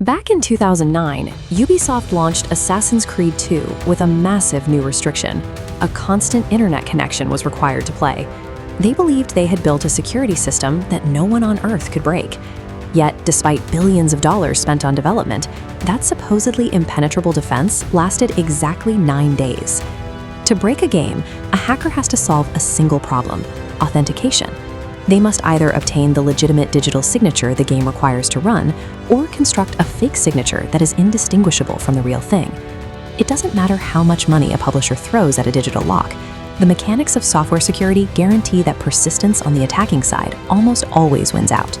Back in 2009, Ubisoft launched Assassin's Creed 2 with a massive new restriction. A constant internet connection was required to play. They believed they had built a security system that no one on Earth could break. Yet, despite billions of dollars spent on development, that supposedly impenetrable defense lasted exactly 9 days. To break a game, a hacker has to solve a single problem: authentication. They must either obtain the legitimate digital signature the game requires to run, or construct a fake signature that is indistinguishable from the real thing. It doesn't matter how much money a publisher throws at a digital lock. The mechanics of software security guarantee that persistence on the attacking side almost always wins out.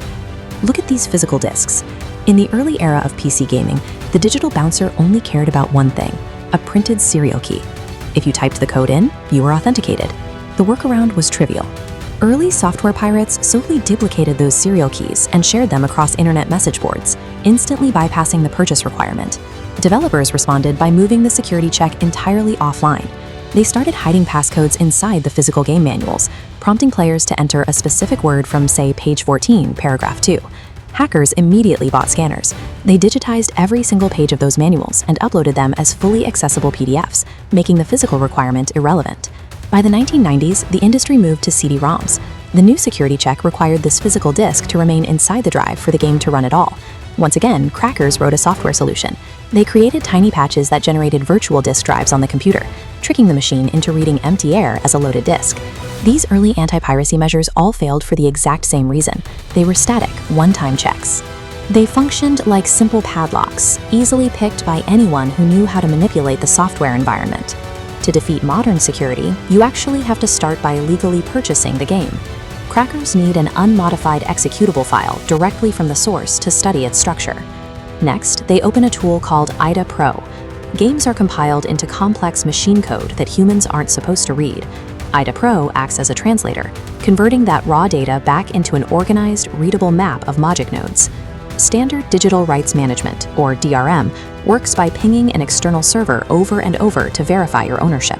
Look at these physical disks. In the early era of PC gaming, the digital bouncer only cared about one thing: a printed serial key. If you typed the code in, you were authenticated. The workaround was trivial. Early software pirates solely duplicated those serial keys and shared them across internet message boards, instantly bypassing the purchase requirement. Developers responded by moving the security check entirely offline. They started hiding passcodes inside the physical game manuals, prompting players to enter a specific word from, say, page 14, paragraph 2. Hackers immediately bought scanners. They digitized every single page of those manuals and uploaded them as fully accessible PDFs, making the physical requirement irrelevant. By the 1990s, the industry moved to CD-ROMs. The new security check required this physical disk to remain inside the drive for the game to run at all. Once again, crackers wrote a software solution. They created tiny patches that generated virtual disk drives on the computer, tricking the machine into reading empty air as a loaded disk. These early anti-piracy measures all failed for the exact same reason. They were static, one-time checks. They functioned like simple padlocks, easily picked by anyone who knew how to manipulate the software environment. To defeat modern security, you actually have to start by legally purchasing the game. Crackers need an unmodified executable file directly from the source to study its structure. Next, they open a tool called IDA Pro. Games are compiled into complex machine code that humans aren't supposed to read. IDA Pro acts as a translator, converting that raw data back into an organized, readable map of logic nodes. Standard Digital Rights Management, or DRM, works by pinging an external server over and over to verify your ownership.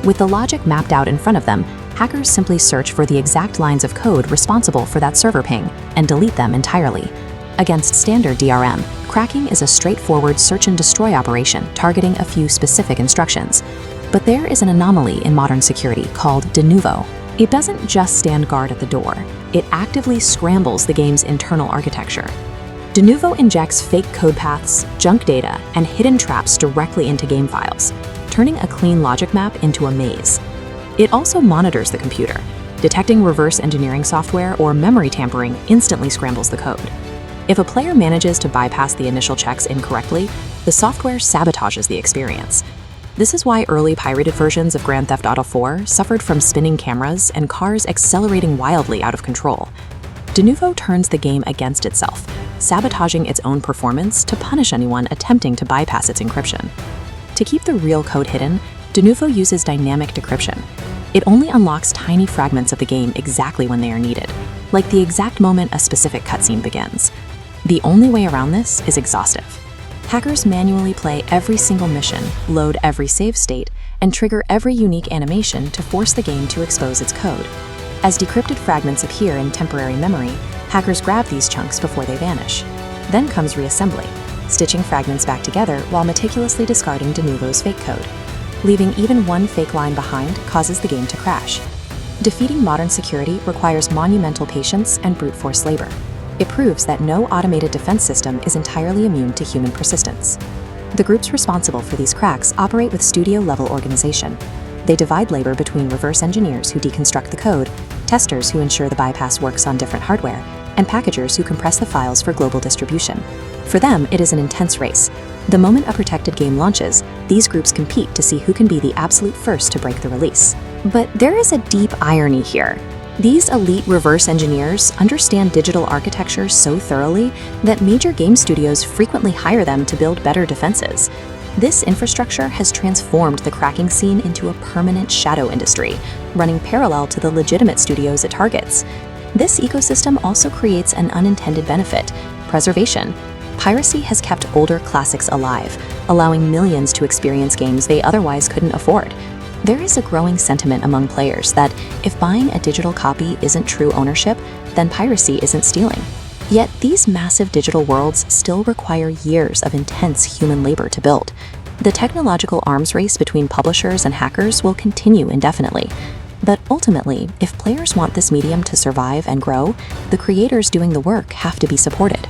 With the logic mapped out in front of them, hackers simply search for the exact lines of code responsible for that server ping and delete them entirely. Against standard DRM, cracking is a straightforward search and destroy operation targeting a few specific instructions. But there is an anomaly in modern security called Denuvo. It doesn't just stand guard at the door. It actively scrambles the game's internal architecture. Denuvo injects fake code paths, junk data, and hidden traps directly into game files, turning a clean logic map into a maze. It also monitors the computer. Detecting reverse engineering software or memory tampering instantly scrambles the code. If a player manages to bypass the initial checks incorrectly, the software sabotages the experience. This is why early pirated versions of Grand Theft Auto 4 suffered from spinning cameras and cars accelerating wildly out of control. Denuvo turns the game against itself, sabotaging its own performance to punish anyone attempting to bypass its encryption. To keep the real code hidden, Denuvo uses dynamic decryption. It only unlocks tiny fragments of the game exactly when they are needed, like the exact moment a specific cutscene begins. The only way around this is exhaustive. Hackers manually play every single mission, load every save state, and trigger every unique animation to force the game to expose its code. As decrypted fragments appear in temporary memory, hackers grab these chunks before they vanish. Then comes reassembly, stitching fragments back together while meticulously discarding Denuvo's fake code. Leaving even one fake line behind causes the game to crash. Defeating modern security requires monumental patience and brute force labor. It proves that no automated defense system is entirely immune to human persistence. The groups responsible for these cracks operate with studio-level organization. They divide labor between reverse engineers who deconstruct the code, testers who ensure the bypass works on different hardware, and packagers who compress the files for global distribution. For them, it is an intense race. The moment a protected game launches, these groups compete to see who can be the absolute first to break the release. But there is a deep irony here. These elite reverse engineers understand digital architecture so thoroughly that major game studios frequently hire them to build better defenses. This infrastructure has transformed the cracking scene into a permanent shadow industry, running parallel to the legitimate studios it targets. This ecosystem also creates an unintended benefit: preservation. Piracy has kept older classics alive, allowing millions to experience games they otherwise couldn't afford. There is a growing sentiment among players that if buying a digital copy isn't true ownership, then piracy isn't stealing. Yet these massive digital worlds still require years of intense human labor to build. The technological arms race between publishers and hackers will continue indefinitely. But ultimately, if players want this medium to survive and grow, the creators doing the work have to be supported.